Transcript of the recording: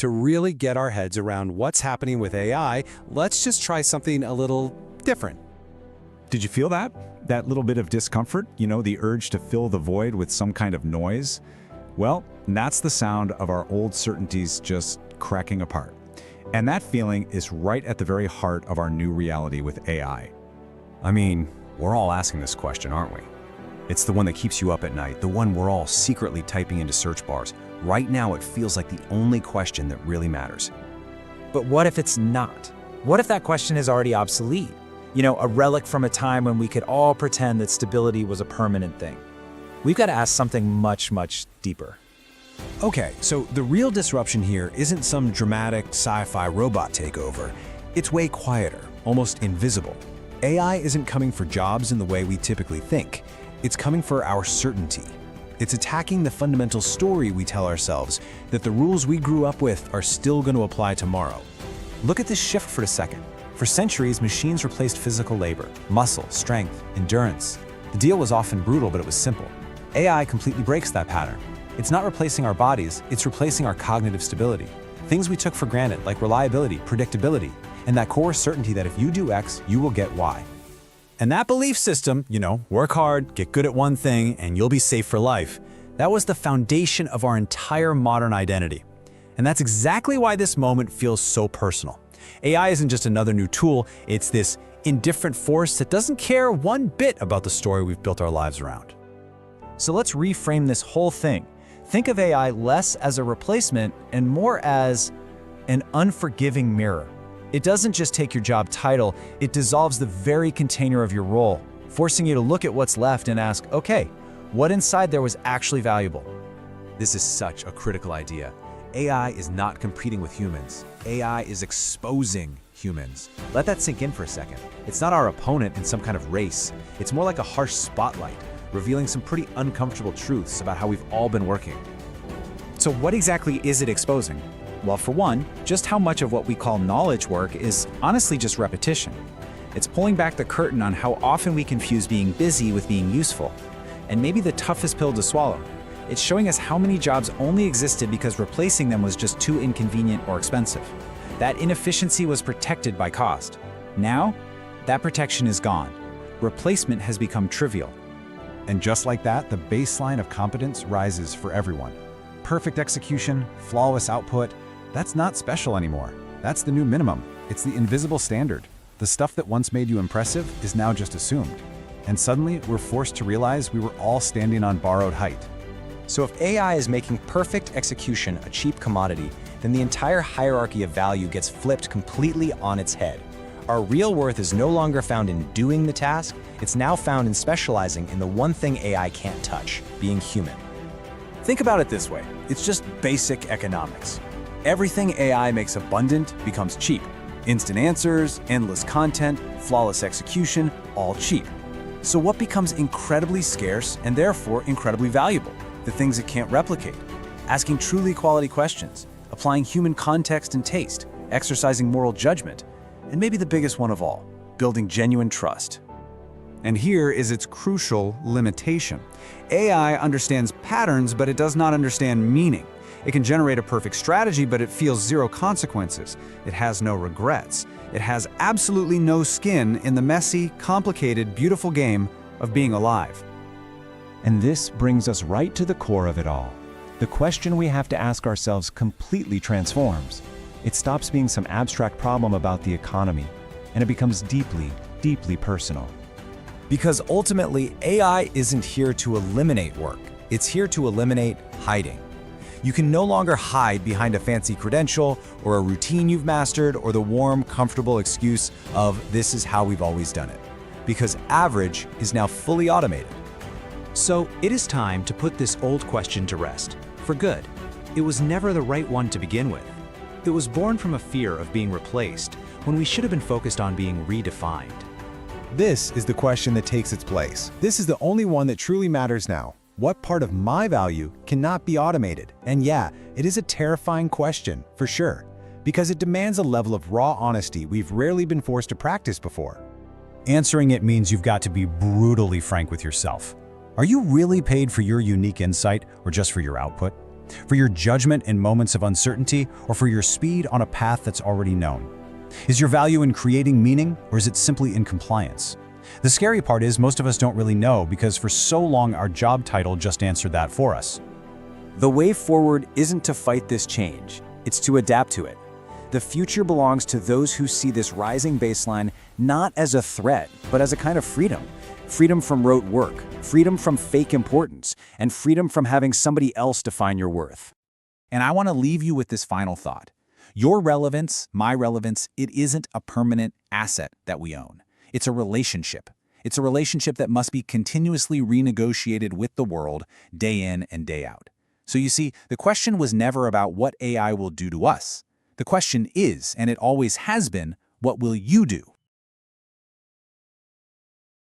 To really get our heads around what's happening with AI, let's just try something a little different. Did you feel that? That little bit of discomfort? The urge to fill the void with some kind of noise? Well, that's the sound of our old certainties just cracking apart. And that feeling is right at the very heart of our new reality with AI. I mean, we're all asking this question, aren't we? It's the one that keeps you up at night, the one we're all secretly typing into search bars. Right now, it feels like the only question that really matters. But what if it's not? What if that question is already obsolete? A relic from a time when we could all pretend that stability was a permanent thing. We've got to ask something much, much deeper. Okay, so the real disruption here isn't some dramatic sci-fi robot takeover. It's way quieter, almost invisible. AI isn't coming for jobs in the way we typically think. It's coming for our certainty. It's attacking the fundamental story we tell ourselves that the rules we grew up with are still going to apply tomorrow. Look at this shift for a second. For centuries, machines replaced physical labor, muscle, strength, endurance. The deal was often brutal, but it was simple. AI completely breaks that pattern. It's not replacing our bodies, it's replacing our cognitive stability. Things we took for granted, like reliability, predictability, and that core certainty that if you do X, you will get Y. And that belief system, work hard, get good at one thing, and you'll be safe for life, that was the foundation of our entire modern identity. And that's exactly why this moment feels so personal. AI isn't just another new tool, it's this indifferent force that doesn't care one bit about the story we've built our lives around. So let's reframe this whole thing. Think of AI less as a replacement and more as an unforgiving mirror. It doesn't just take your job title, it dissolves the very container of your role, forcing you to look at what's left and ask, okay, what inside there was actually valuable? This is such a critical idea. AI is not competing with humans. AI is exposing humans. Let that sink in for a second. It's not our opponent in some kind of race. It's more like a harsh spotlight, revealing some pretty uncomfortable truths about how we've all been working. So what exactly is it exposing? Well, for one, just how much of what we call knowledge work is honestly just repetition. It's pulling back the curtain on how often we confuse being busy with being useful. And maybe the toughest pill to swallow. It's showing us how many jobs only existed because replacing them was just too inconvenient or expensive. That inefficiency was protected by cost. Now, that protection is gone. Replacement has become trivial. And just like that, the baseline of competence rises for everyone. Perfect execution, flawless output, that's not special anymore. That's the new minimum. It's the invisible standard. The stuff that once made you impressive is now just assumed. And suddenly, we're forced to realize we were all standing on borrowed height. So if AI is making perfect execution a cheap commodity, then the entire hierarchy of value gets flipped completely on its head. Our real worth is no longer found in doing the task, it's now found in specializing in the one thing AI can't touch, being human. Think about it this way, it's just basic economics. Everything AI makes abundant becomes cheap. Instant answers, endless content, flawless execution, all cheap. So what becomes incredibly scarce and therefore incredibly valuable? The things it can't replicate. Asking truly quality questions, applying human context and taste, exercising moral judgment, and maybe the biggest one of all, building genuine trust. And here is its crucial limitation. AI understands patterns, but it does not understand meaning. It can generate a perfect strategy, but it feels zero consequences. It has no regrets. It has absolutely no skin in the messy, complicated, beautiful game of being alive. And this brings us right to the core of it all. The question we have to ask ourselves completely transforms. It stops being some abstract problem about the economy, and it becomes deeply, deeply personal. Because ultimately, AI isn't here to eliminate work. It's here to eliminate hiding. You can no longer hide behind a fancy credential or a routine you've mastered or the warm, comfortable excuse of this is how we've always done it. Because average is now fully automated. So it is time to put this old question to rest, for good. It was never the right one to begin with. It was born from a fear of being replaced when we should have been focused on being redefined. This is the question that takes its place. This is the only one that truly matters now. What part of my value cannot be automated? And yeah, it is a terrifying question, for sure, because it demands a level of raw honesty we've rarely been forced to practice before. Answering it means you've got to be brutally frank with yourself. Are you really paid for your unique insight or just for your output? For your judgment in moments of uncertainty, or for your speed on a path that's already known? Is your value in creating meaning, or is it simply in compliance? The scary part is most of us don't really know because for so long our job title just answered that for us. The way forward isn't to fight this change, it's to adapt to it. The future belongs to those who see this rising baseline not as a threat, but as a kind of freedom. Freedom from rote work, freedom from fake importance, and freedom from having somebody else define your worth. And I want to leave you with this final thought. Your relevance, my relevance, it isn't a permanent asset that we own. It's a relationship. It's a relationship that must be continuously renegotiated with the world, day in and day out. So you see, the question was never about what AI will do to us. The question is, and it always has been, what will you do?